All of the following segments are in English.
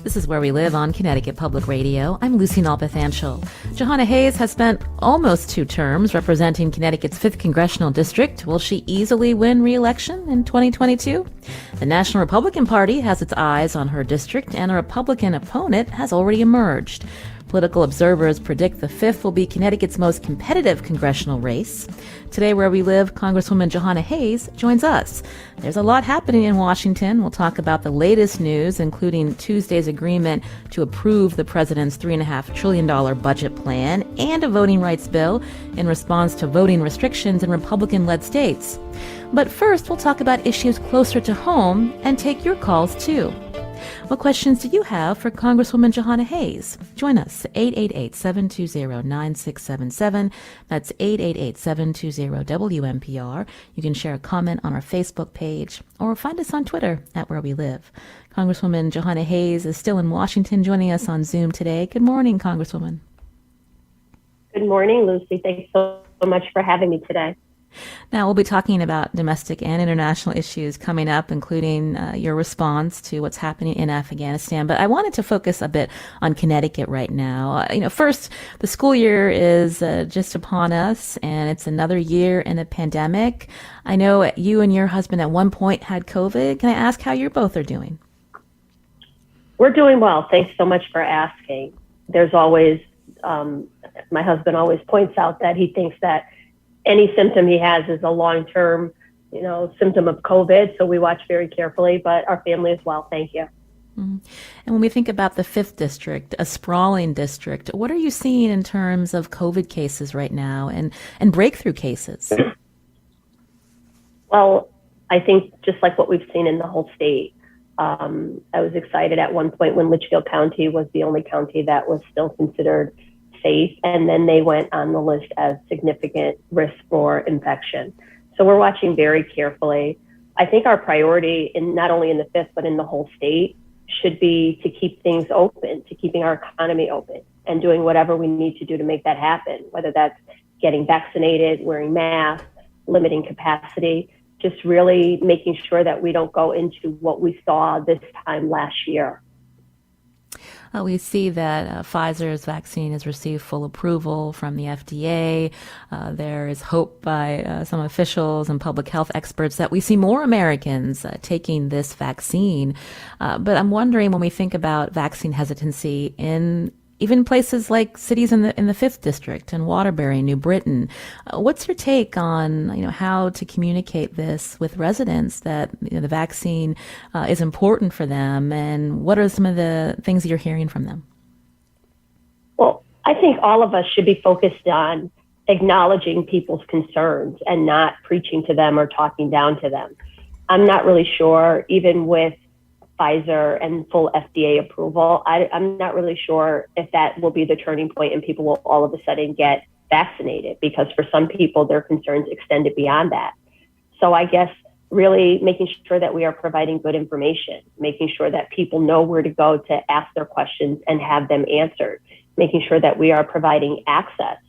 This is Where We Live on Connecticut Public Radio. I'm Lucy Nalpathanchel. Jahana Hayes has spent almost 2 terms representing Connecticut's 5th Congressional District. Will she easily win re-election in 2022? The National Republican Party has its eyes on her district, and a Republican opponent has already emerged. Political observers predict the 5th will be Connecticut's most competitive congressional race. Today, Where We Live, Congresswoman Jahana Hayes joins us. There's a lot happening in Washington. We'll talk about the latest news, including Tuesday's agreement to approve the president's $3.5 trillion budget plan and a voting rights bill in response to voting restrictions in Republican-led states. But first, we'll talk about issues closer to home and take your calls, too. What questions do you have for Congresswoman Jahana Hayes? Join us, 888-720-9677. That's 888-720-WNPR. You can share a comment on our Facebook page or find us on Twitter at Where We Live. Congresswoman Jahana Hayes is still in Washington, joining us on Zoom today. Good morning, Congresswoman. Good morning, Lucy. Thanks so much for having me today. Now, we'll be talking about domestic and international issues coming up, including your response to what's happening in Afghanistan. But I wanted to focus a bit on Connecticut right now. First, the school year is just upon us, and it's another year in a pandemic. I know you and your husband at one point had COVID. Can I ask how you both are doing? We're doing well. Thanks so much for asking. There's always, my husband always points out that he thinks that any symptom he has is a long-term, symptom of COVID. So we watch very carefully, but our family as well. Thank you. Mm-hmm. And when we think about the 5th district, a sprawling district, what are you seeing in terms of COVID cases right now and breakthrough cases? Well, I think just like what we've seen in the whole state, I was excited at one point when Litchfield County was the only county that was still considered safe, and then they went on the list as significant risk for infection. So we're watching very carefully. I think our priority, not only in the 5th, but in the whole state, should be to keep things open, to keeping our economy open, and doing whatever we need to do to make that happen, whether that's getting vaccinated, wearing masks, limiting capacity, just really making sure that we don't go into what we saw this time last year. We see that Pfizer's vaccine has received full approval from the FDA. There is hope by some officials and public health experts that we see more Americans taking this vaccine. But I'm wondering, when we think about vaccine hesitancy in even places like cities in the 5th district and Waterbury, New Britain, what's your take on how to communicate this with residents that the vaccine is important for them, and what are some of the things you're hearing from them? Well, I think all of us should be focused on acknowledging people's concerns and not preaching to them or talking down to them. I'm not really sure, even with Pfizer and full FDA approval, I'm not really sure if that will be the turning point and people will all of a sudden get vaccinated, because for some people, their concerns extended beyond that. So I guess really making sure that we are providing good information, making sure that people know where to go to ask their questions and have them answered, making sure that we are providing access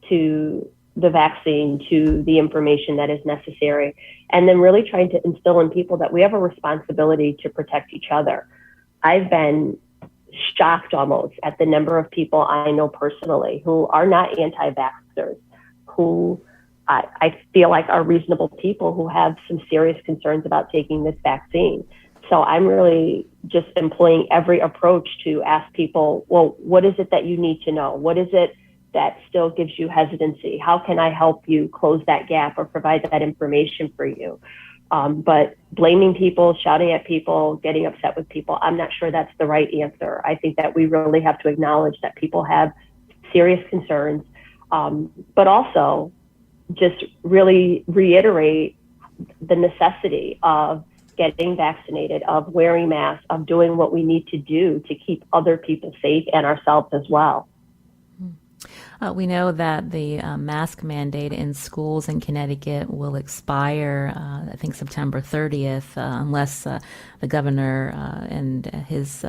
to the vaccine, to the information that is necessary, and then really trying to instill in people that we have a responsibility to protect each other. I've been shocked almost at the number of people I know personally who are not anti-vaxxers, who I feel like are reasonable people who have some serious concerns about taking this vaccine. So I'm really just employing every approach to ask people, well, what is it that you need to know? What is it that still gives you hesitancy? How can I help you close that gap or provide that information for you? But blaming people, shouting at people, getting upset with people, I'm not sure that's the right answer. I think that we really have to acknowledge that people have serious concerns, but also just really reiterate the necessity of getting vaccinated, of wearing masks, of doing what we need to do to keep other people safe and ourselves as well. We know that the mask mandate in schools in Connecticut will expire, I think, September 30th, unless the governor and his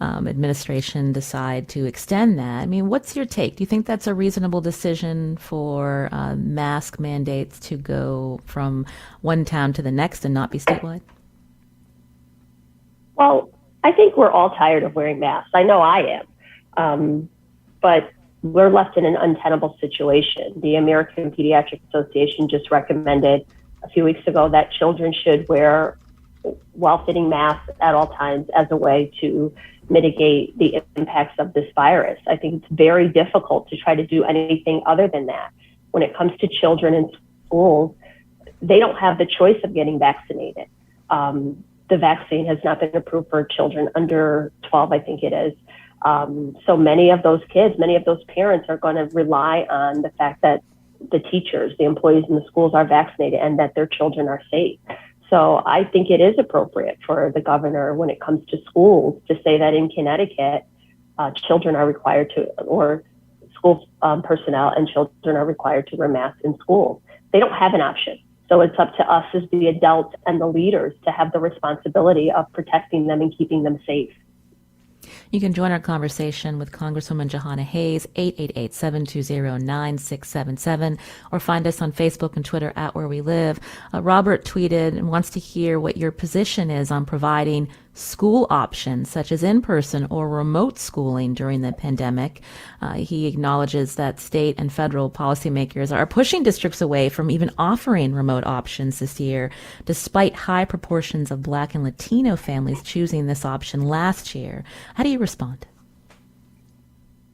administration decide to extend that. I mean, what's your take? Do you think that's a reasonable decision for mask mandates to go from one town to the next and not be statewide? Well, I think we're all tired of wearing masks. I know I am. But we're left in an untenable situation. The American Pediatric Association just recommended a few weeks ago that children should wear well-fitting masks at all times as a way to mitigate the impacts of this virus. I think it's very difficult to try to do anything other than that. When it comes to children in schools, they don't have the choice of getting vaccinated. The vaccine has not been approved for children under 12, I think it is. So many of those kids, many of those parents are going to rely on the fact that the teachers, the employees in the schools are vaccinated and that their children are safe. So I think it is appropriate for the governor when it comes to schools to say that in Connecticut, children are required to, or school personnel and children are required to wear masks in schools. They don't have an option. So it's up to us as the adults and the leaders to have the responsibility of protecting them and keeping them safe. You can join our conversation with Congresswoman Jahana Hayes, 888-720-9677, or find us on Facebook and Twitter at Where We Live. Robert tweeted and wants to hear what your position is on providing school options such as in-person or remote schooling during the pandemic. He acknowledges that state and federal policymakers are pushing districts away from even offering remote options this year, despite high proportions of Black and Latino families choosing this option last year. How do you respond?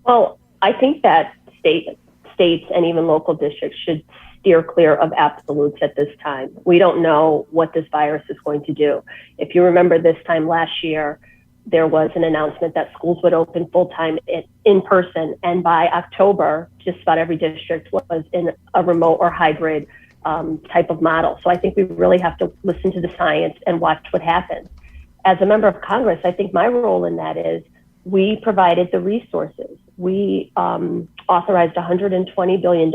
Well, I think that states and even local districts should steer clear of absolutes at this time. We don't know what this virus is going to do. If you remember this time last year, there was an announcement that schools would open full-time in person, and by October, just about every district was in a remote or hybrid type of model. So I think we really have to listen to the science and watch what happens. As a member of Congress, I think my role in that is we provided the resources. We authorized $120 billion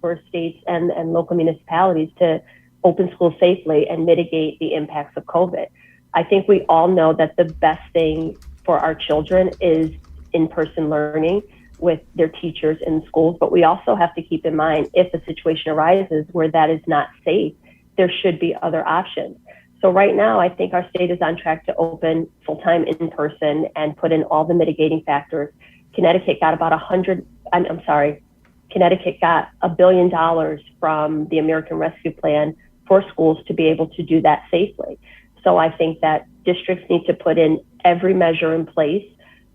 for states and local municipalities to open schools safely and mitigate the impacts of COVID. I think we all know that the best thing for our children is in-person learning with their teachers in schools, but we also have to keep in mind if a situation arises where that is not safe, there should be other options. So right now, I think our state is on track to open full-time in person and put in all the mitigating factors. Connecticut got Connecticut got $1 billion from the American Rescue Plan for schools to be able to do that safely. So I think that districts need to put in every measure in place.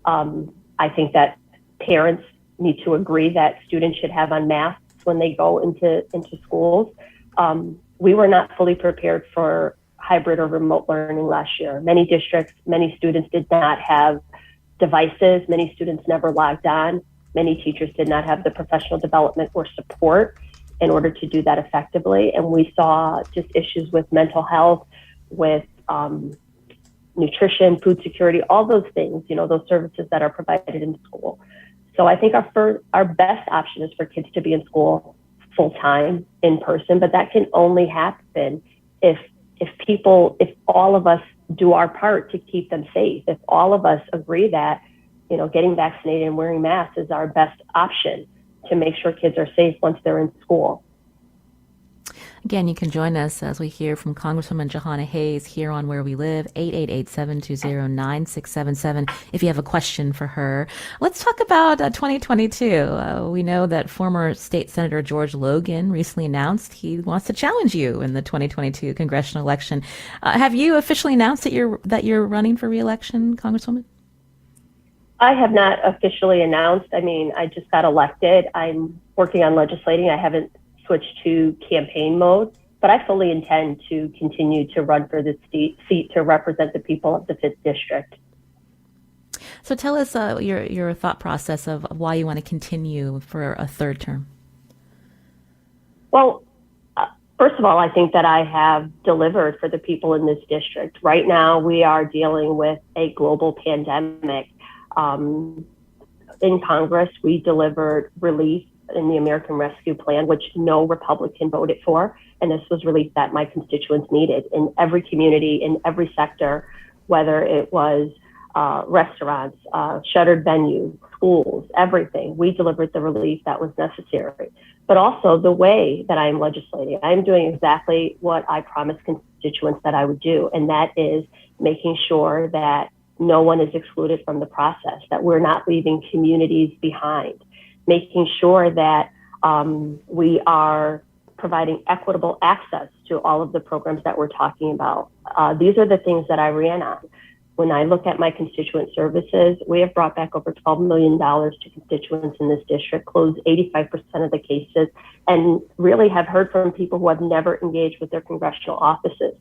I think that parents need to agree that students should have on masks when they go into schools. We were not fully prepared for hybrid or remote learning last year. Many districts, many students did not have devices. Many students never logged on. Many teachers did not have the professional development or support in order to do that effectively. And we saw just issues with mental health, with nutrition, food security, all those things, those services that are provided in school. So I think our best option is for kids to be in school full time in person, but that can only happen if all of us do our part to keep them safe. If all of us agree that, getting vaccinated and wearing masks is our best option to make sure kids are safe once they're in school. Again, you can join us as we hear from Congresswoman Jahana Hayes here on Where We Live, 888-720-9677, if you have a question for her. Let's talk about 2022. We know that former State Senator George Logan recently announced he wants to challenge you in the 2022 congressional election. Have you officially announced that you're running for re-election, Congresswoman? I have not officially announced. I just got elected. I'm working on legislating. I haven't switched to campaign mode, but I fully intend to continue to run for this seat to represent the people of the 5th District. So tell us your thought process of why you want to continue for a third term. Well, first of all, I think that I have delivered for the people in this district. Right now, we are dealing with a global pandemic. In Congress, we delivered relief in the American Rescue Plan, which no Republican voted for. And this was relief that my constituents needed in every community, in every sector, whether it was restaurants, shuttered venues, schools, everything. We delivered the relief that was necessary. But also the way that I am legislating, I am doing exactly what I promised constituents that I would do. And that is making sure that no one is excluded from the process, that we're not leaving communities behind, making sure that we are providing equitable access to all of the programs that we're talking about. These are the things that I ran on. When I look at my constituent services, we have brought back over $12 million to constituents in this district, closed 85% of the cases, and really have heard from people who have never engaged with their congressional offices.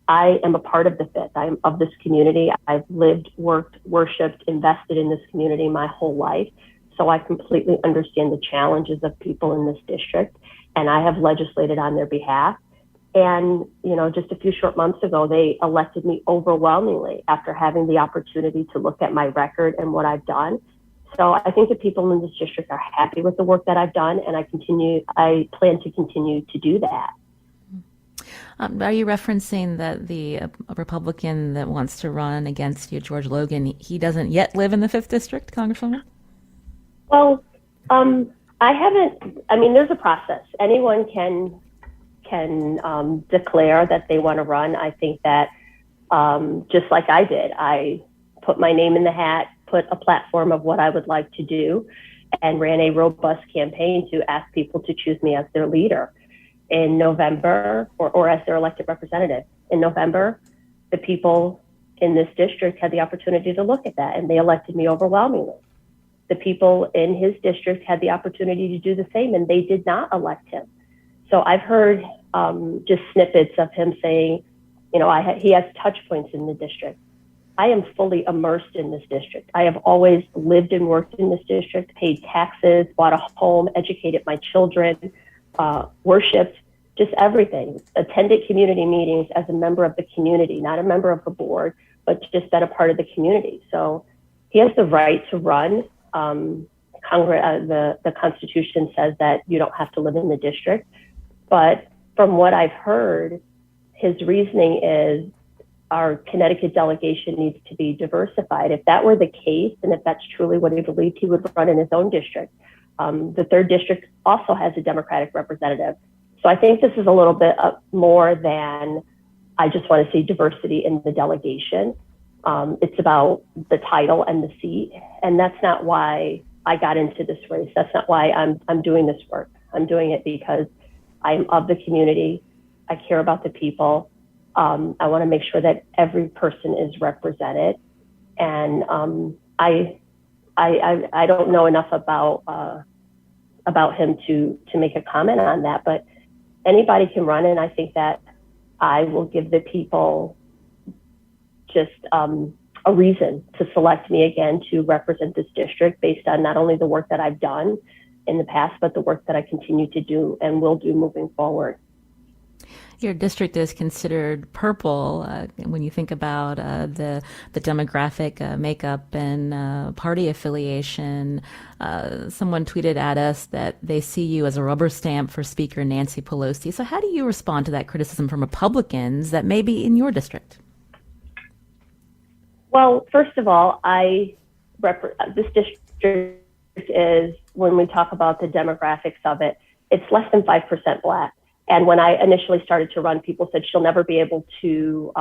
I am a part of the Fifth. I am of this community. I've lived, worked, worshiped, invested in this community my whole life. So I completely understand the challenges of people in this district, and I have legislated on their behalf. And, you know, just a few short months ago, they elected me overwhelmingly after having the opportunity to look at my record and what I've done. So I think the people in this district are happy with the work that I've done, and I plan to continue to do that. Are you referencing that the Republican that wants to run against you, George Logan, he doesn't yet live in the 5th District, Congresswoman? Well, I haven't, I mean, there's a process. Anyone can declare that they want to run. I think that just like I did, I put my name in the hat, put a platform of what I would like to do, and ran a robust campaign to ask people to choose me as their leader in November, or as their elected representative. In November, the people in this district had the opportunity to look at that, and they elected me overwhelmingly. The people in his district had the opportunity to do the same, and they did not elect him. So I've heard just snippets of him saying, you know, he has touch points in the district. I am fully immersed in this district. I have always lived and worked in this district, paid taxes, bought a home, educated my children, worshipped, just everything. Attended community meetings as a member of the community, not a member of the board, but just been a part of the community. So he has the right to run. The Constitution says that you don't have to live in the district. But from what I've heard, his reasoning is our Connecticut delegation needs to be diversified. If that were the case, and if that's truly what he believed, he would run in his own district. The 3rd District also has a Democratic representative. So I think this is a little bit more than I just want to see diversity in the delegation. It's about the title and the seat. And that's not why I got into this race. That's not why I'm doing this work. I'm doing it because I'm of the community. I care about the people. I want to make sure that every person is represented. And I don't know enough about him to make a comment on that, but anybody can run, and I think that I will give the people just a reason to select me again to represent this district based on not only the work that I've done in the past, but the work that I continue to do and will do moving forward. Your district is considered purple when you think about the demographic makeup and party affiliation. Someone tweeted at us that they see you as a rubber stamp for Speaker Nancy Pelosi. So how do you respond to that criticism from Republicans that may be in your district? Well, first of all, this district is, when we talk about the demographics of it, it's less than 5% Black. And when I initially started to run, people said she'll never be able to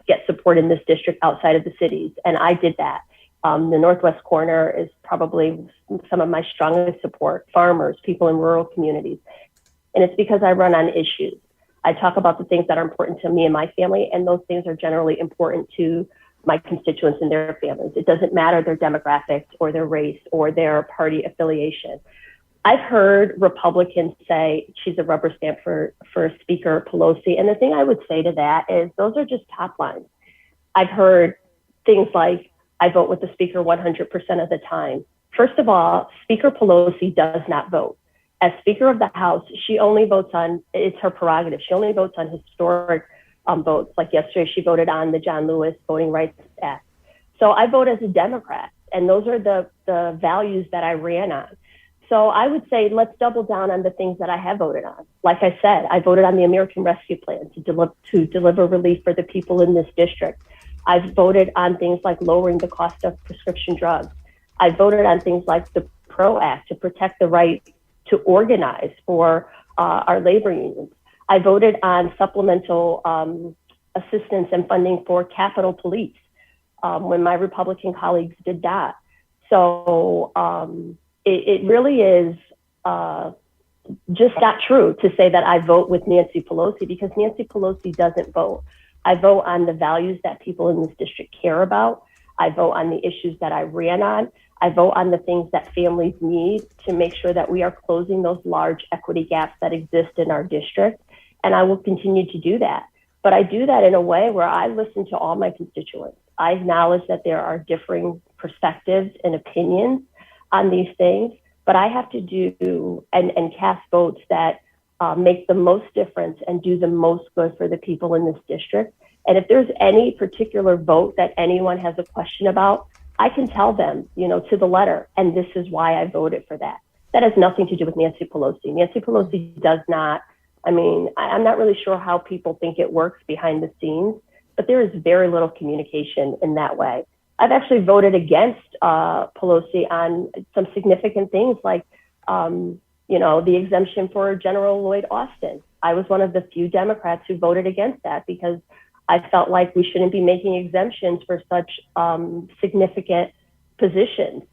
get support in this district outside of the cities. And I did that. The Northwest corner is probably some of my strongest support, farmers, people in rural communities. And it's because I run on issues. I talk about the things that are important to me and my family, and those things are generally important to my constituents and their families. It doesn't matter their demographics or their race or their party affiliation. I've heard Republicans say she's a rubber stamp for Speaker Pelosi. And the thing I would say to that is those are just top lines. I've heard things like, I vote with the Speaker 100% of the time. First of all, Speaker Pelosi does not vote. As Speaker of the House, she only votes on, it's her prerogative, she only votes on historic votes. Like yesterday, she voted on the John Lewis Voting Rights Act. So I vote as a Democrat, and those are the values that I ran on. So I would say, let's double down on the things that I have voted on. Like I said, I voted on the American Rescue Plan to deliver relief for the people in this district. I've voted on things like lowering the cost of prescription drugs. I voted on things like the PRO Act to protect the right to organize for our labor unions. I voted on supplemental assistance and funding for Capitol Police. when my Republican colleagues did that. So it really is just not true to say that I vote with Nancy Pelosi, because Nancy Pelosi doesn't vote. I vote on the values that people in this district care about. I vote on the issues that I ran on. I vote on the things that families need to make sure that we are closing those large equity gaps that exist in our district. And I will continue to do that. But I do that in a way where I listen to all my constituents. I acknowledge that there are differing perspectives and opinions on these things, but I have to do and cast votes that make the most difference and do the most good for the people in this district. And if there's any particular vote that anyone has a question about, I can tell them, to the letter, and this is why I voted for that. That has nothing to do with Nancy Pelosi. Nancy Pelosi does not, I'm not really sure how people think it works behind the scenes, but there is very little communication in that way. I've actually voted against Pelosi on some significant things like, the exemption for General Lloyd Austin. I was one of the few Democrats who voted against that because I felt like we shouldn't be making exemptions for such significant positions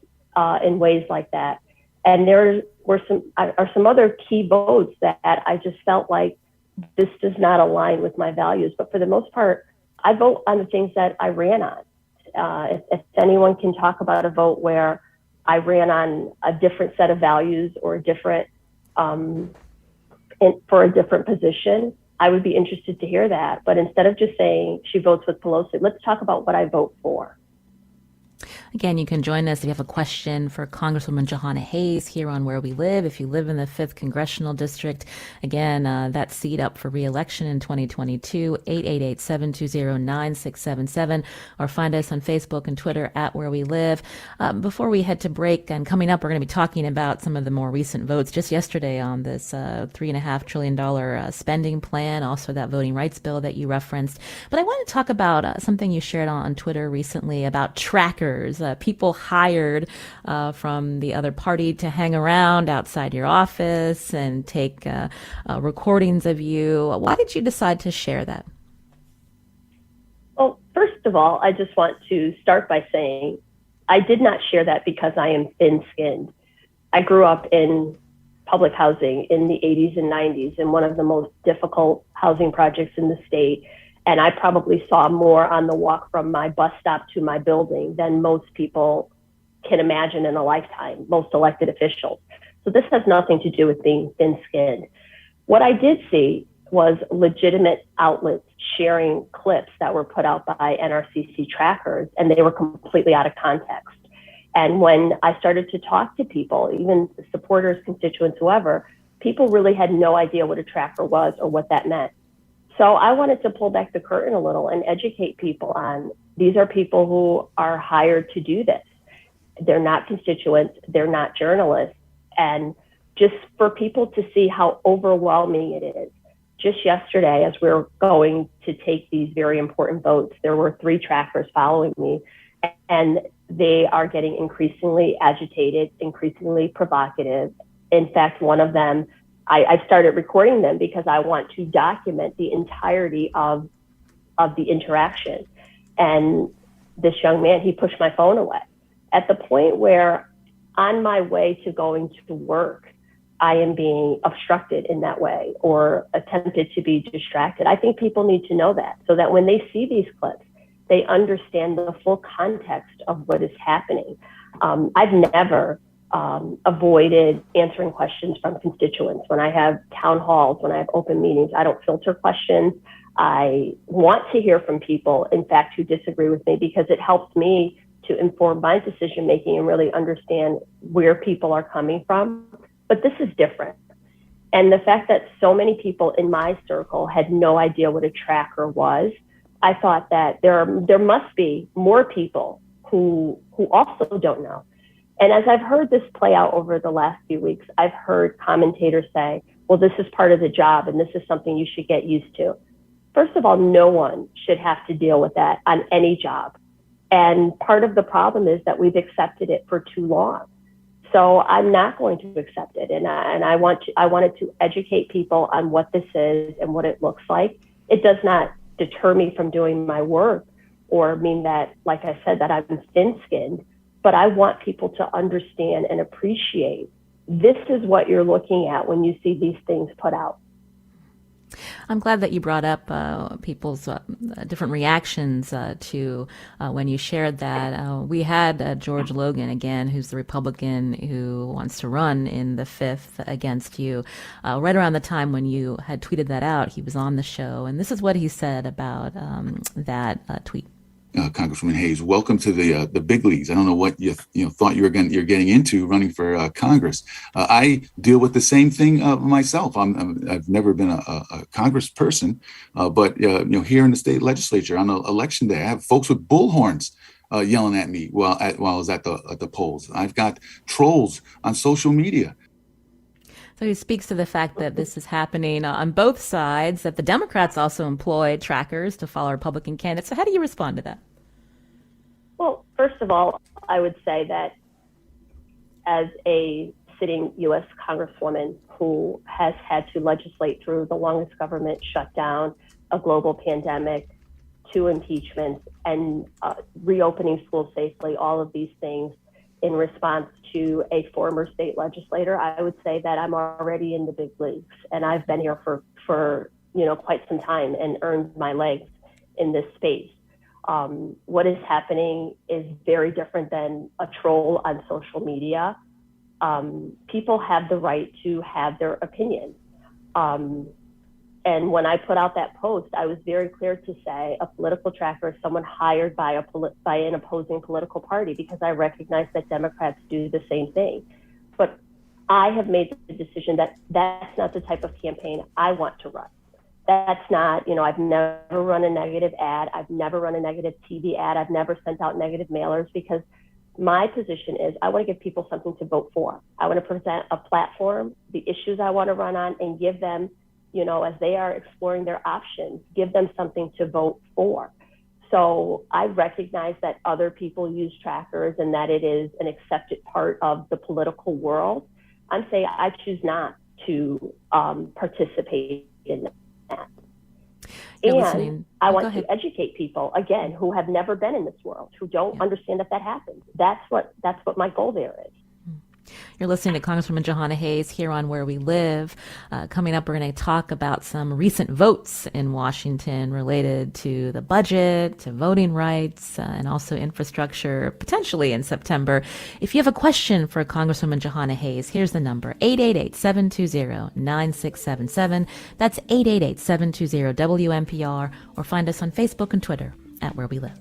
in ways like that. And there were some other key votes that I just felt like this does not align with my values. But for the most part, I vote on the things that I ran on. If anyone can talk about a vote where I ran on a different set of values or a different for a different position, I would be interested to hear that. But instead of just saying she votes with Pelosi, let's talk about what I vote for. Again, you can join us if you have a question for Congresswoman Jahana Hayes here on Where We Live. If you live in the 5th Congressional District, again, that seat up for re-election in 2022, 888-720-9677, or find us on Facebook and Twitter at Where We Live. Before we head to break, and coming up, we're going to be talking about some of the more recent votes just yesterday on this $3.5 trillion spending plan, also that voting rights bill that you referenced. But I want to talk about something you shared on Twitter recently about trackers. People hired from the other party to hang around outside your office and take recordings of you. Why did you decide to share that? Well, first of all, I just want to start by saying I did not share that because I am thin-skinned. I grew up in public housing in the 80s and 90s in one of the most difficult housing projects in the state. And I probably saw more on the walk from my bus stop to my building than most people can imagine in a lifetime, most elected officials. So this has nothing to do with being thin-skinned. What I did see was legitimate outlets sharing clips that were put out by NRCC trackers, and they were completely out of context. And when I started to talk to people, even supporters, constituents, whoever, people really had no idea what a tracker was or what that meant. So I wanted to pull back the curtain a little and educate people on these are people who are hired to do this. They're not constituents, they're not journalists. And just for people to see how overwhelming it is. Just yesterday, as we were going to take these very important votes, there were 3 trackers following me, and they are getting increasingly agitated, increasingly provocative. In fact, one of them, I started recording them because I want to document the entirety of the interaction. And this young man, he pushed my phone away at the point where on my way to going to work, I am being obstructed in that way or attempted to be distracted. I think people need to know that so that when they see these clips, they understand the full context of what is happening. I've never avoided answering questions from constituents. When I have town halls, when I have open meetings, I don't filter questions. I want to hear from people, in fact, who disagree with me, because it helps me to inform my decision making and really understand where people are coming from. But this is different. And the fact that so many people in my circle had no idea what a tracker was, I thought that there must be more people who also don't know. And as I've heard this play out over the last few weeks, I've heard commentators say, well, this is part of the job and this is something you should get used to. First of all, no one should have to deal with that on any job. And part of the problem is that we've accepted it for too long. So I'm not going to accept it. And I wanted to educate people on what this is and what it looks like. It does not deter me from doing my work. or mean that, like I said, that I'm thin-skinned, but I want people to understand and appreciate this is what you're looking at when you see these things put out. I'm glad that you brought up people's different reactions to when you shared that. We had George Logan, again, who's the Republican who wants to run in the 5th against you. Right around the time when you had tweeted that out, he was on the show, and this is what he said about that tweet. Congresswoman Hayes, welcome to the big leagues. I don't know what you thought you're getting into running for Congress. I deal with the same thing myself. I've never been a congressperson, but here in the state legislature on election day, I have folks with bullhorns yelling at me while I was at the polls. I've got trolls on social media. So he speaks to the fact that this is happening on both sides, that the Democrats also employ trackers to follow Republican candidates. So how do you respond to that? Well, first of all, I would say that as a sitting U.S. Congresswoman who has had to legislate through the longest government shutdown, a global pandemic, 2 impeachments, and reopening schools safely, all of these things, in response to a former state legislator, I would say that I'm already in the big leagues, and I've been here for quite some time and earned my legs in this space. What is happening is very different than a troll on social media. People have the right to have their opinion. And when I put out that post, I was very clear to say a political tracker is someone hired by an opposing political party, because I recognize that Democrats do the same thing. But I have made the decision that that's not the type of campaign I want to run. That's not, I've never run a negative ad. I've never run a negative TV ad. I've never sent out negative mailers, because my position is I want to give people something to vote for. I want to present a platform, the issues I want to run on, and give them, as they are exploring their options, give them something to vote for. So I recognize that other people use trackers and that it is an accepted part of the political world. I'm saying I choose not to participate in that. And I want to educate people, again, who have never been in this world, who don't understand that happens. That's what my goal there is. You're listening to Congresswoman Jahana Hayes here on Where We Live. Coming up, we're going to talk about some recent votes in Washington related to the budget, to voting rights, and also infrastructure, potentially in September. If you have a question for Congresswoman Jahana Hayes, here's the number, 888-720-9677. That's 888-720-WNPR, or find us on Facebook and Twitter at Where We Live.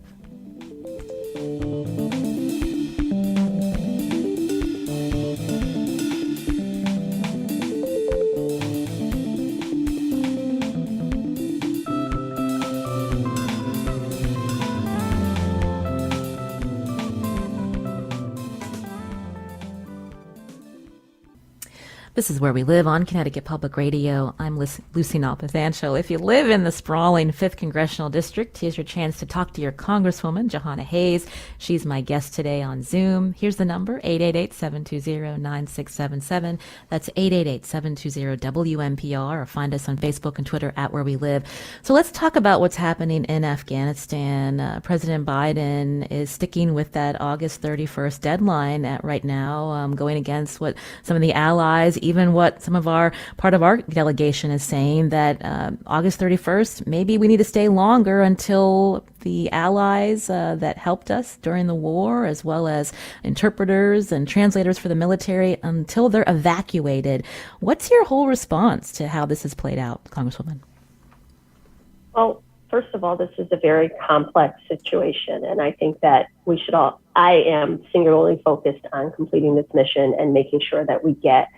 This is Where We Live on Connecticut Public Radio. I'm Lucy Nalpathanchel. If you live in the sprawling 5th Congressional District, here's your chance to talk to your Congresswoman, Jahana Hayes. She's my guest today on Zoom. Here's the number, 888-720-9677. That's 888-720-WNPR, or find us on Facebook and Twitter at Where We Live. So let's talk about what's happening in Afghanistan. President Biden is sticking with that August 31st deadline right now, going against what some of the allies, even what some of part of our delegation is saying, that August 31st, maybe we need to stay longer until the allies that helped us during the war, as well as interpreters and translators for the military, until they're evacuated. What's your whole response to how this has played out, Congresswoman? Well, first of all, this is a very complex situation, and I think that I am singularly focused on completing this mission and making sure that we get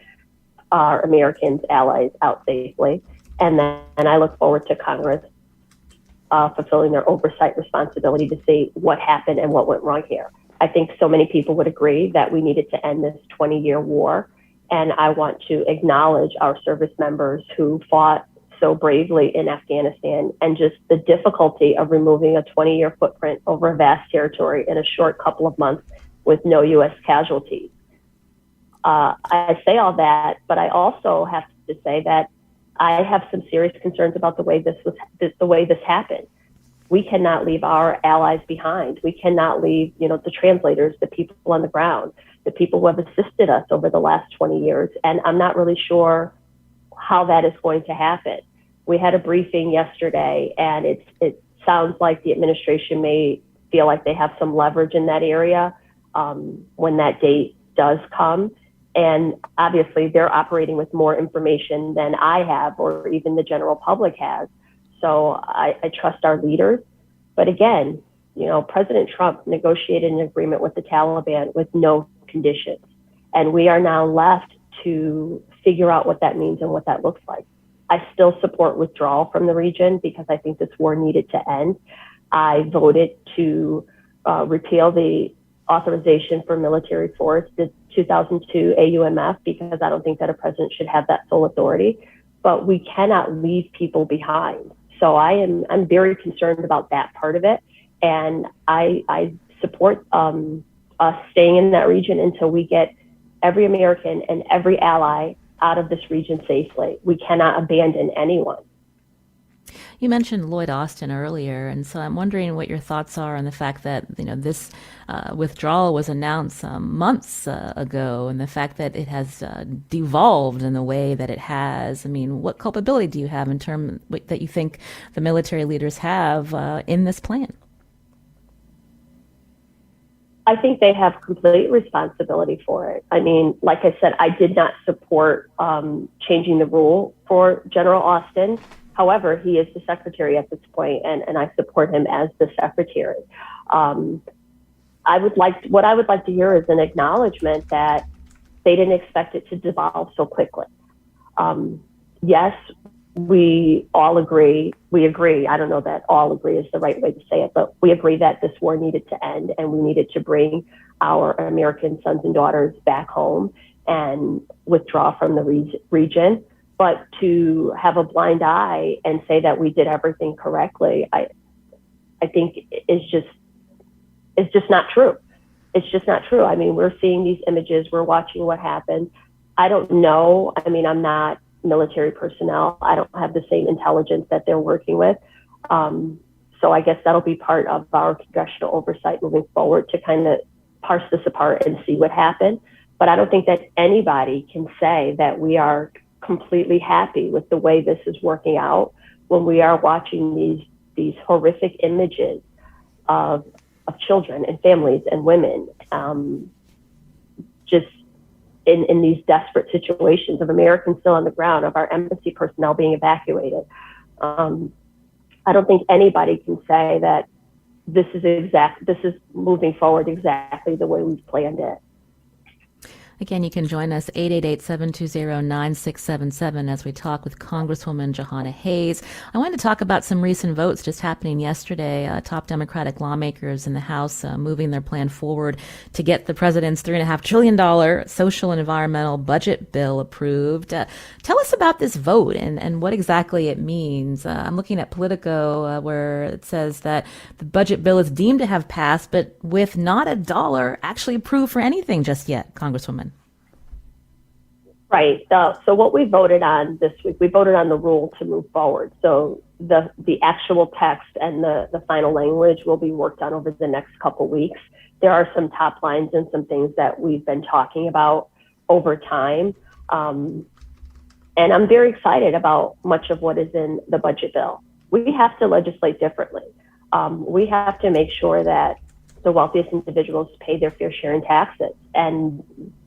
our Americans, allies, out safely. And then I look forward to Congress fulfilling their oversight responsibility to see what happened and what went wrong here. I think so many people would agree that we needed to end this 20-year war. And I want to acknowledge our service members who fought so bravely in Afghanistan, and just the difficulty of removing a 20-year footprint over a vast territory in a short couple of months with no U.S. casualties. I say all that, but I also have to say that I have some serious concerns about the way this happened. we cannot leave our allies behind. We cannot leave, the translators, the people on the ground, the people who have assisted us over the last 20 years. And I'm not really sure how that is going to happen. We had a briefing yesterday, and it sounds like the administration may feel like they have some leverage in that area when that date does come. And obviously, they're operating with more information than I have or even the general public has. So I trust our leaders. But again, President Trump negotiated an agreement with the Taliban with no conditions. And we are now left to figure out what that means and what that looks like. I still support withdrawal from the region because I think this war needed to end. I voted to repeal the authorization for military force, the 2002 AUMF, because I don't think that a president should have that sole authority. But we cannot leave people behind. So I'm very concerned about that part of it. And I support us staying in that region until we get every American and every ally out of this region safely. We cannot abandon anyone. You mentioned Lloyd Austin earlier, and so I'm wondering what your thoughts are on the fact that this withdrawal was announced months ago, and the fact that it has devolved in the way that it has. I mean, what culpability do you have in terms that you think the military leaders have in this plan? I think they have complete responsibility for it. I mean, like I said, I did not support changing the rule for General Austin. However, he is the secretary at this point, and I support him as the secretary. What I would like to hear is an acknowledgement that they didn't expect it to devolve so quickly. Yes, we all agree. We agree. I don't know that all agree is the right way to say it, but we agree that this war needed to end, and we needed to bring our American sons and daughters back home and withdraw from the region. But to have a blind eye and say that we did everything correctly, I think is just not true. It's just not true. I mean, we're seeing these images, we're watching what happened. I don't know. I mean, I'm not military personnel. I don't have the same intelligence that they're working with. So I guess that'll be part of our congressional oversight moving forward to kind of parse this apart and see what happened. But I don't think that anybody can say that we are completely happy with the way this is working out when we are watching these horrific images of children and families and women just in these desperate situations of Americans still on the ground, of our embassy personnel being evacuated. I don't think anybody can say that this is moving forward exactly the way we've planned it. Again, you can join us 888-720-9677 as we talk with Congresswoman Jahana Hayes. I wanted to talk about some recent votes just happening yesterday. Top Democratic lawmakers in the House moving their plan forward to get the president's $3.5 trillion social and environmental budget bill approved. Tell us about this vote and what exactly it means. I'm looking at Politico where it says that the budget bill is deemed to have passed, but with not a dollar actually approved for anything just yet, Congresswoman. Right. So what we voted on this week, we voted on the rule to move forward. So the actual text and the final language will be worked on over the next couple weeks. There are some top lines and some things that we've been talking about over time. And I'm very excited about much of what is in the budget bill. We have to legislate differently. We have to make sure that the wealthiest individuals pay their fair share in taxes. And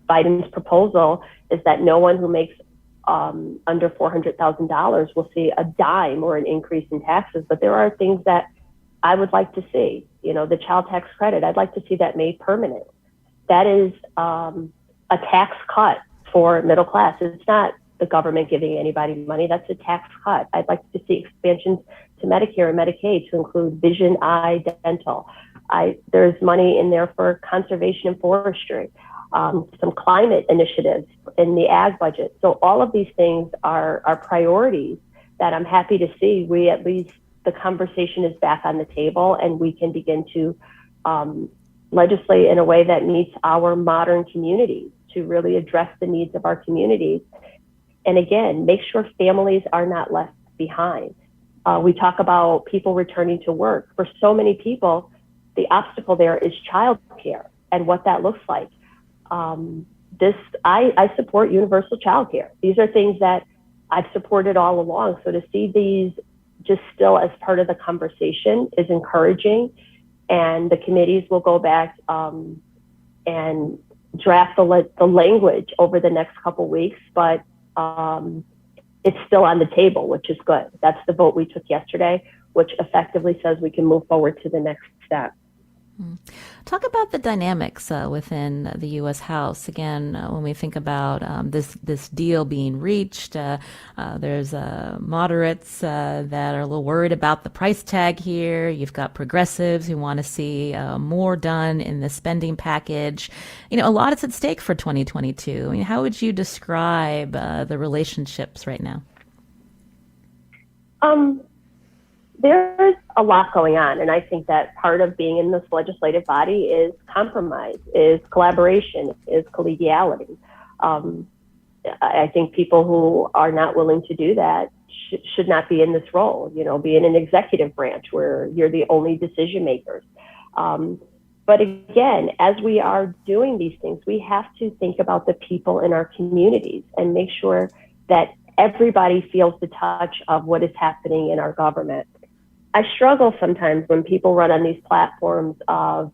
Biden's proposal is that no one who makes under $400,000 will see a dime or an increase in taxes. But there are things that I would like to see. The child tax credit, I'd like to see that made permanent. That is a tax cut for middle class. It's not the government giving anybody money. That's a tax cut. I'd like to see expansions to Medicare and Medicaid to include vision, eye, dental. There's money in there for conservation and forestry. Some climate initiatives in the ag budget. So all of these things are priorities that I'm happy to see. At least the conversation is back on the table and we can begin to legislate in a way that meets our modern communities to really address the needs of our communities. And again, make sure families are not left behind. We talk about people returning to work. For so many people, the obstacle there is childcare and what that looks like. I support universal childcare. These are things that I've supported all along. So to see these just still as part of the conversation is encouraging. And the committees will go back and draft the language over the next couple weeks, but it's still on the table, which is good. That's the vote we took yesterday, which effectively says we can move forward to the next step. Talk about the dynamics within the U.S. House. Again, when we think about this deal being reached, there's moderates that are a little worried about the price tag here. You've got progressives who want to see more done in the spending package. A lot is at stake for 2022. How would you describe the relationships right now? There's a lot going on, and I think that part of being in this legislative body is compromise, is collaboration, is collegiality. I think people who are not willing to do that should not be in this role, be in an executive branch where you're the only decision makers. But again, as we are doing these things, we have to think about the people in our communities and make sure that everybody feels the touch of what is happening in our government. I struggle sometimes when people run on these platforms of,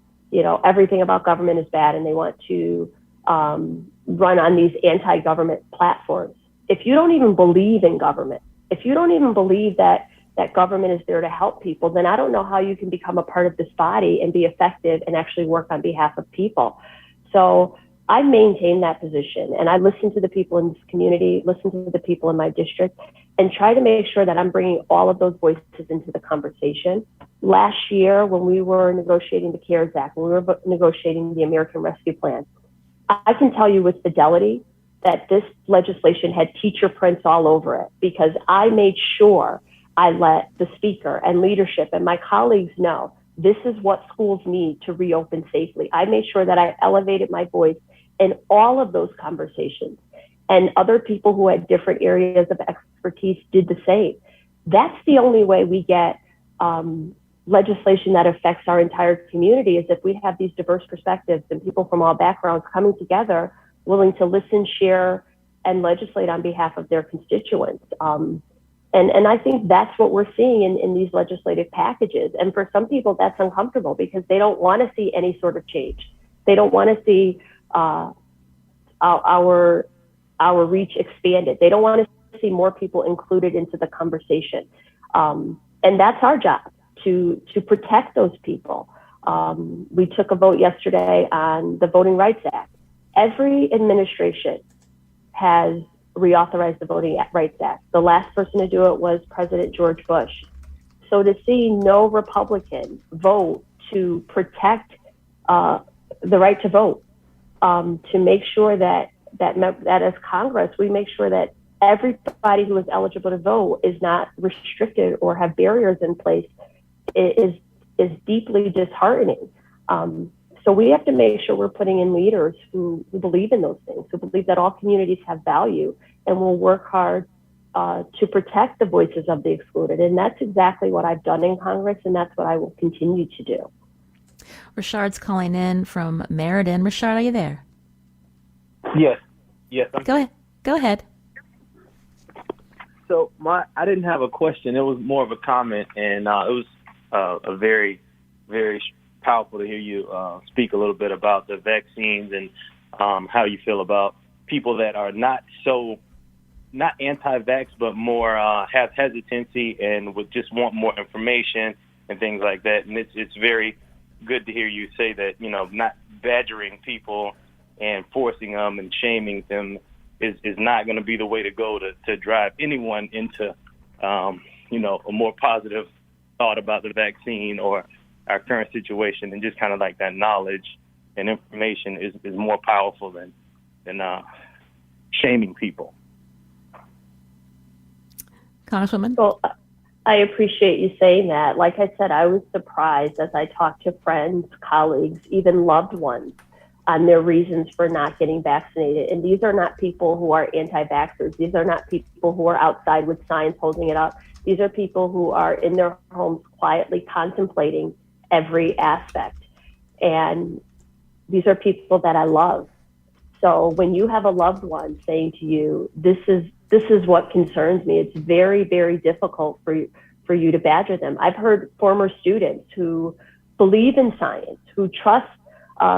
everything about government is bad, and they want to run on these anti-government platforms. If you don't even believe in government, if you don't even believe that government is there to help people, then I don't know how you can become a part of this body and be effective and actually work on behalf of people. So I maintain that position, and I listen to the people in this community, listen to the people in my district, and try to make sure that I'm bringing all of those voices into the conversation. Last year, when we were negotiating the CARES Act, when we were negotiating the American Rescue Plan, I can tell you with fidelity that this legislation had teacher prints all over it, because I made sure I let the speaker and leadership and my colleagues know this is what schools need to reopen safely. I made sure that I elevated my voice in all of those conversations, and other people who had different areas of expertise did the same. That's the only way we get legislation that affects our entire community, is if we have these diverse perspectives and people from all backgrounds coming together, willing to listen, share, and legislate on behalf of their constituents. And I think that's what we're seeing in these legislative packages. And for some people, that's uncomfortable because they don't want to see any sort of change. They don't want to see our reach expanded. They don't want to see more people included into the conversation. And that's our job, to protect those people. We took a vote yesterday on the Voting Rights Act. Every administration has reauthorized the Voting Rights Act. The last person to do it was President George Bush. So to see no Republican vote to protect the right to vote, to make sure that as Congress, we make sure that everybody who is eligible to vote is not restricted or have barriers in place, is deeply disheartening. So we have to make sure we're putting in leaders who believe in those things, who believe that all communities have value, and will work hard to protect the voices of the excluded. And that's exactly what I've done in Congress, and that's what I will continue to do. Richard's calling in from Meriden. Richard, are you there? Yes. Go ahead. So I didn't have a question. It was more of a comment, and it was a very, very powerful to hear you speak a little bit about the vaccines and how you feel about people that are not anti-vax, but more have hesitancy and would just want more information and things like that. And it's very good to hear you say that, not badgering people and forcing them and shaming them is not going to be the way to go to drive anyone into, a more positive thought about the vaccine or our current situation. And just kind of like that knowledge and information is more powerful than shaming people. Congresswoman? Well, I appreciate you saying that. Like I said, I was surprised as I talked to friends, colleagues, even loved ones. on their reasons for not getting vaccinated. And these are not people who are anti-vaxxers. These are not people who are outside with signs holding it up. These are people who are in their homes quietly contemplating every aspect. And these are people that I love. So when you have a loved one saying to you, this is what concerns me, it's very, very difficult for you to badger them. I've heard former students who believe in science, who trust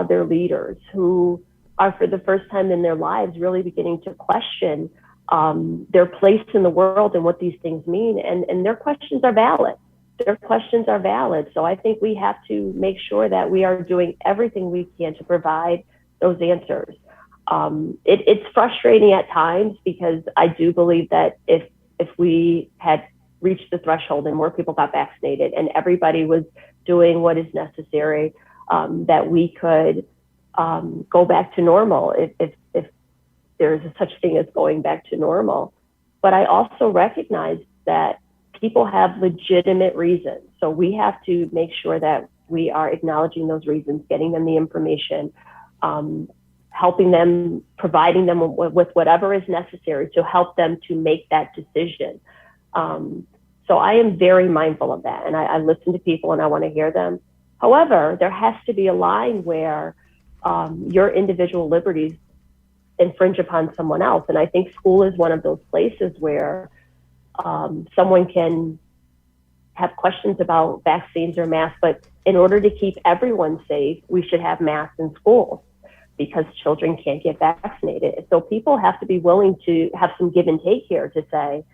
their leaders, who are for the first time in their lives really beginning to question their place in the world and what these things mean. And their questions are valid. Their questions are valid. So I think we have to make sure that we are doing everything we can to provide those answers. It's frustrating at times because I do believe that if we had reached the threshold and more people got vaccinated and everybody was doing what is necessary, that we could go back to normal if there's a such thing as going back to normal. But I also recognize that people have legitimate reasons. So we have to make sure that we are acknowledging those reasons, getting them the information, helping them, providing them with whatever is necessary to help them to make that decision. So I am very mindful of that. And I listen to people and I want to hear them. However, there has to be a line where your individual liberties infringe upon someone else. And I think school is one of those places where someone can have questions about vaccines or masks, but in order to keep everyone safe, we should have masks in schools because children can't get vaccinated. So people have to be willing to have some give and take here to say,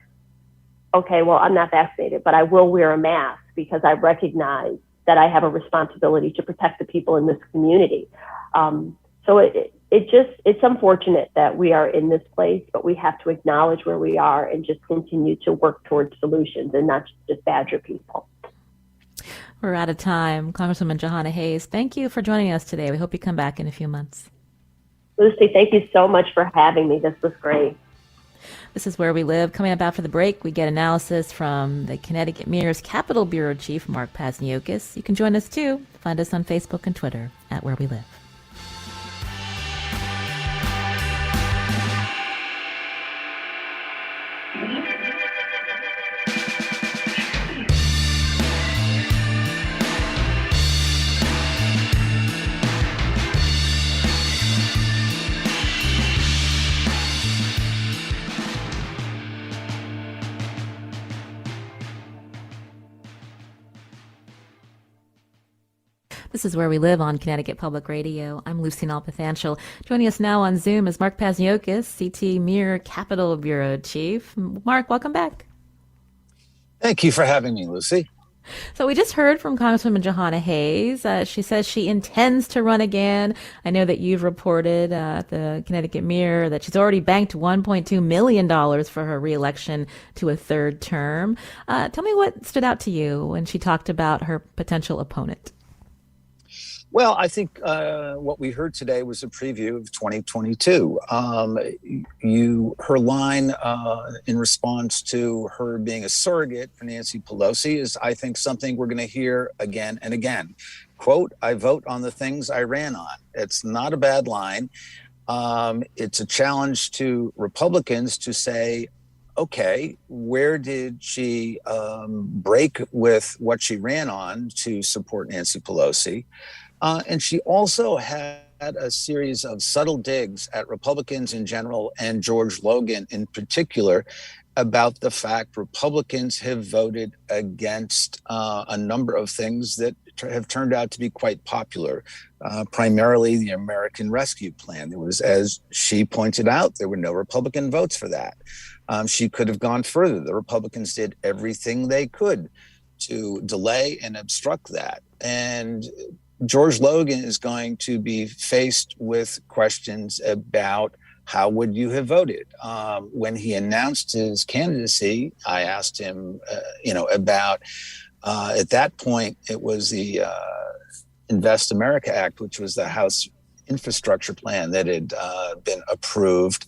okay, well, I'm not vaccinated, but I will wear a mask because I recognize that I have a responsibility to protect the people in this community. So it's unfortunate that we are in this place, but we have to acknowledge where we are and just continue to work towards solutions and not just badger people. We're out of time. Congresswoman Jahana Hayes, thank you for joining us today. We hope you come back in a few months. Lucy, thank you so much for having me. This was great. This is Where We Live. Coming up after the break, we get analysis from the Connecticut Mirror's Capitol Bureau Chief, Mark Pazniokas. You can join us too. Find us on Facebook and Twitter at Where We Live. This is Where We Live on Connecticut Public Radio. I'm Lucy Nalpathanchel. Joining us now on Zoom is Mark Pazniokas, CT Mirror Capitol Bureau Chief. Mark, welcome back. Thank you for having me, Lucy. So we just heard from Congresswoman Jahana Hayes. She says she intends to run again. I know that you've reported at the Connecticut Mirror that she's already banked $1.2 million for her reelection to a third term. Tell me what stood out to you when she talked about her potential opponent. Well, I think what we heard today was a preview of 2022. Her line in response to her being a surrogate for Nancy Pelosi is, I think, something we're going to hear again and again. Quote, I vote on the things I ran on. It's not a bad line. It's a challenge to Republicans to say, okay, where did she break with what she ran on to support Nancy Pelosi? And she also had a series of subtle digs at Republicans in general and George Logan in particular about the fact Republicans have voted against a number of things that have turned out to be quite popular, primarily the American Rescue Plan. There was, as she pointed out, there were no Republican votes for that. She could have gone further. The Republicans did everything they could to delay and obstruct that. And George Logan is going to be faced with questions about how would you have voted? When he announced his candidacy, I asked him, about, at that point, it was the Invest America Act, which was the House infrastructure plan that had been approved.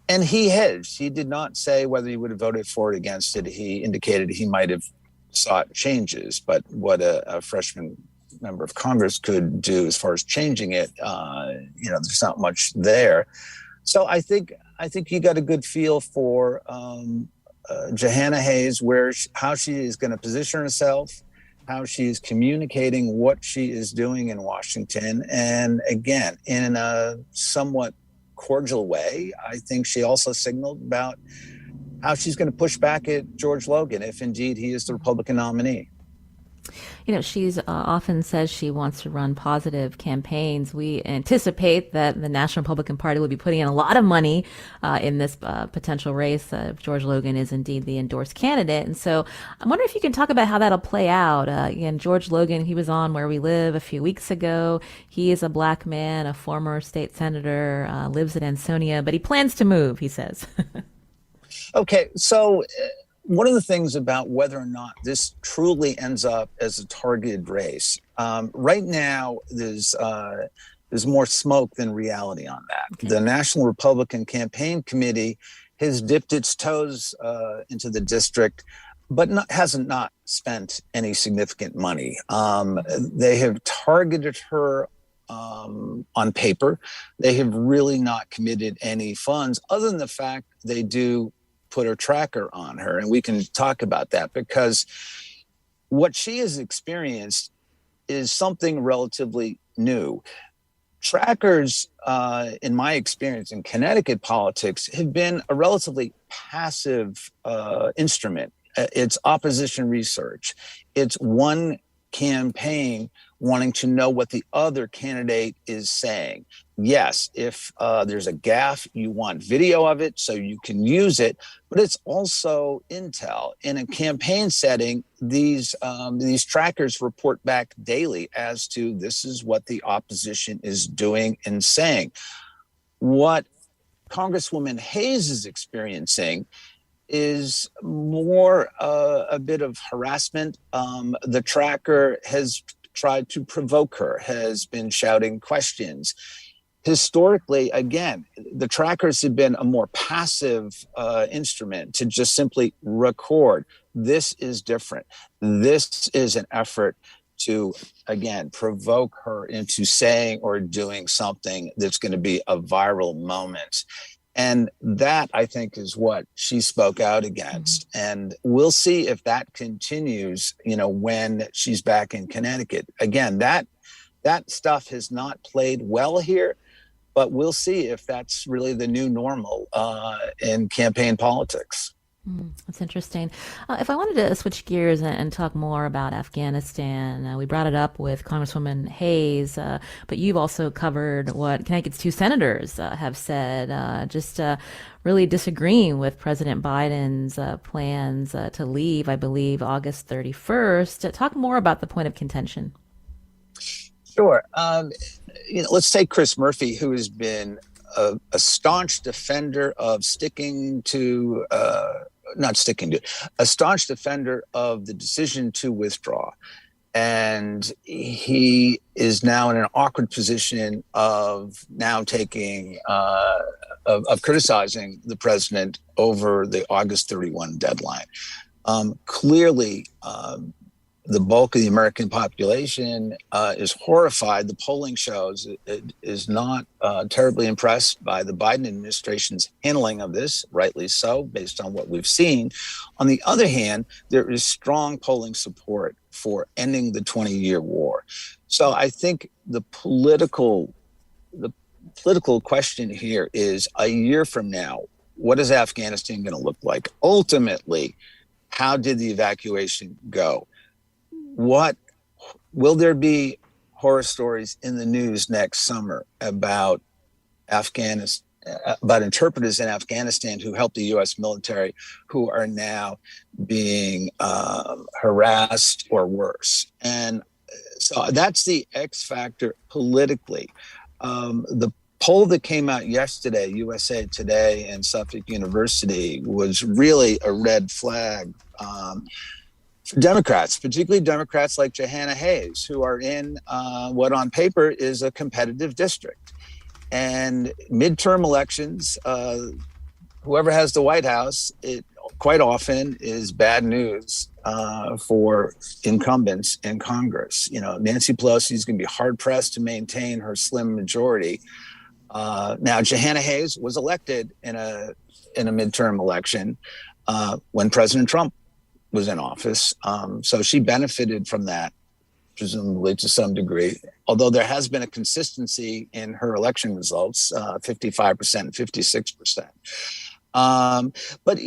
And he hedged. He did not say whether he would have voted for it or against it. He indicated he might have sought changes, but what a freshman member of Congress could do as far as changing it, there's not much there. So I think you got a good feel for Jahana Hayes, how she is going to position herself, how she is communicating what she is doing in Washington. And again, in a somewhat cordial way, I think she also signaled about how she's going to push back at George Logan if indeed he is the Republican nominee. She's often says she wants to run positive campaigns. We anticipate that the National Republican Party will be putting in a lot of money in this potential race if George Logan is indeed the endorsed candidate. And so I'm wondering if you can talk about how that'll play out. Again, George Logan, he was on Where We Live a few weeks ago. He is a black man, a former state senator, lives in Ansonia, but he plans to move, he says. Okay, so one of the things about whether or not this truly ends up as a targeted race, right now there's more smoke than reality on that. Okay. The National Republican Campaign Committee has dipped its toes into the district, but hasn't spent any significant money. They have targeted her on paper. They have really not committed any funds, other than the fact they do put a tracker on her. And we can talk about that, because what she has experienced is something relatively new. Trackers, in my experience in Connecticut politics, have been a relatively passive instrument. It's opposition research. It's one campaign wanting to know what the other candidate is saying. Yes, if there's a gaffe, you want video of it so you can use it, but it's also intel. In a campaign setting, these trackers report back daily as to this is what the opposition is doing and saying. What Congresswoman Hayes is experiencing is more a bit of harassment. The tracker has tried to provoke her, has been shouting questions. Historically, again, the trackers have been a more passive instrument to just simply record. This is different. This is an effort to, again, provoke her into saying or doing something that's going to be a viral moment. And that, I think, is what she spoke out against. Mm-hmm. And we'll see if that continues, when she's back in Connecticut. Again, that stuff has not played well here, but we'll see if that's really the new normal in campaign politics. That's interesting. If I wanted to switch gears and talk more about Afghanistan, we brought it up with Congresswoman Hayes, but you've also covered what Connecticut's two senators have said, just really disagreeing with President Biden's plans to leave, I believe, August 31st. Talk more about the point of contention. Sure. Let's take Chris Murphy, who has been a staunch defender of a staunch defender of the decision to withdraw. And he is now in an awkward position of now taking, of criticizing the president over the August 31 deadline. Clearly, the bulk of the American population is horrified. The polling shows it is not terribly impressed by the Biden administration's handling of this, rightly so, based on what we've seen. On the other hand, there is strong polling support for ending the 20-year war. So I think the political question here is, a year from now, what is Afghanistan going to look like? Ultimately, how did the evacuation go? What will there be horror stories in the news next summer about Afghanistan, about interpreters in Afghanistan who helped the U.S. military, who are now being harassed or worse? And so that's the X factor politically. The poll that came out yesterday, USA Today and Suffolk University, was really a red flag for Democrats, particularly Democrats like Jahana Hayes, who are in what on paper is a competitive district. And midterm elections, whoever has the White House, it quite often is bad news for incumbents in Congress. Nancy Pelosi is going to be hard pressed to maintain her slim majority. Now, Jahana Hayes was elected in a midterm election when President Trump was in office, so she benefited from that, presumably to some degree. Although there has been a consistency in her election results, 55% and 56%. But,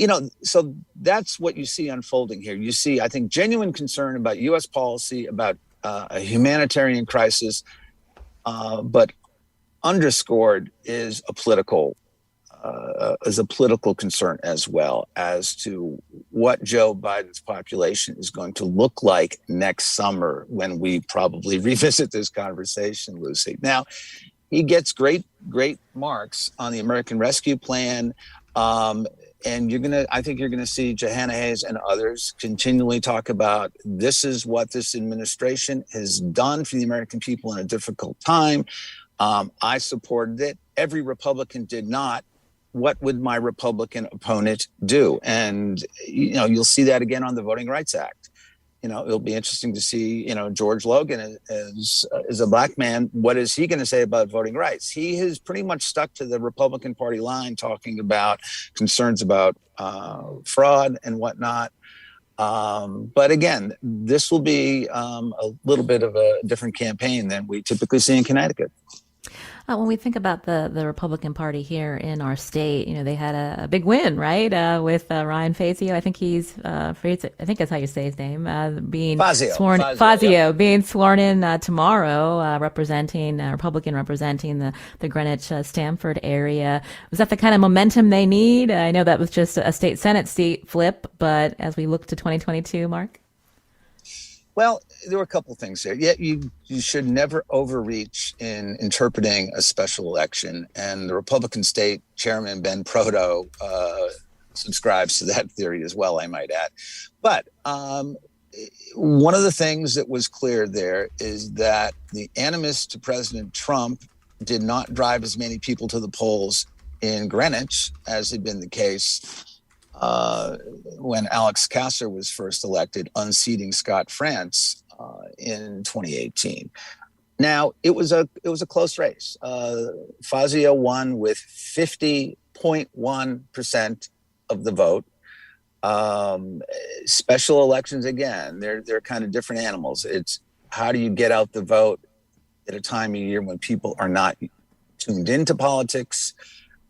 so that's what you see unfolding here. You see, I think, genuine concern about U.S. policy, about a humanitarian crisis, but underscored is a political concern as well as to what Joe Biden's population is going to look like next summer when we probably revisit this conversation, Lucy. Now, he gets great marks on the American Rescue Plan. And I think you're going to see Jahana Hayes and others continually talk about this is what this administration has done for the American people in a difficult time. I supported it. Every Republican did not. What would my Republican opponent do? And, you'll see that again on the Voting Rights Act. It'll be interesting to see, George Logan as a black man. What is he going to say about voting rights? He has pretty much stuck to the Republican Party line, talking about concerns about fraud and whatnot. But again, this will be a little bit of a different campaign than we typically see in Connecticut. When we think about the Republican Party here in our state, they had a big win, right? With Ryan Fazio. I think I think that's how you say his name. Being Fazio being sworn in tomorrow, representing Republican representing the Greenwich Stamford area. Was that the kind of momentum they need? I know that was just a state Senate seat flip, but as we look to 2022, Mark? Well, there were a couple of things there. Yeah, you should never overreach in interpreting a special election. And the Republican state chairman, Ben Proto, subscribes to that theory as well, I might add. But one of the things that was clear there is that the animus to President Trump did not drive as many people to the polls in Greenwich as had been the case when Alex Kasser was first elected, unseating Scott France in 2018. Now, it was a close race. Fazio won with 50.1% of the vote. Special elections, again, they're kind of different animals. It's how do you get out the vote at a time of year when people are not tuned into politics?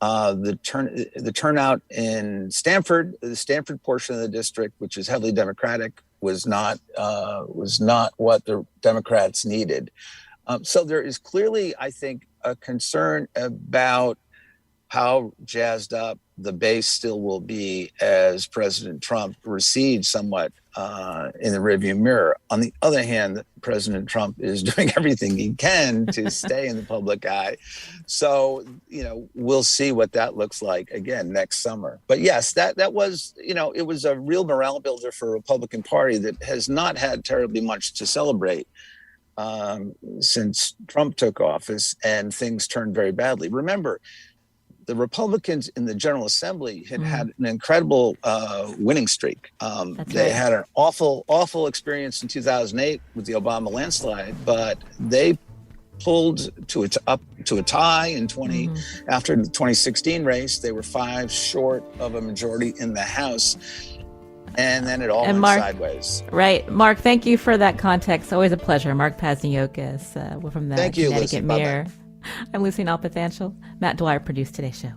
The turnout in Stamford, the Stamford portion of the district, which is heavily Democratic, was not what the Democrats needed. So there is clearly, I think, a concern about how jazzed up the base still will be as President Trump recedes somewhat in the rearview mirror. On the other hand, President Trump is doing everything he can to stay in the public eye. So, we'll see what that looks like again next summer. But yes, that was, it was a real morale builder for a Republican Party that has not had terribly much to celebrate since Trump took office, and things turned very badly. Remember, the Republicans in the General Assembly had an incredible winning streak. They had an awful experience in 2008 with the Obama landslide, but they pulled up to a tie in after the 2016 race. They were 5 short of a majority in the House. And then it all went sideways. Right. Mark, thank you for that context. Always a pleasure. Mark Pazniokas from the Connecticut Mirror. I'm Lucy Nalpathanchel. Matt Dwyer produced today's show.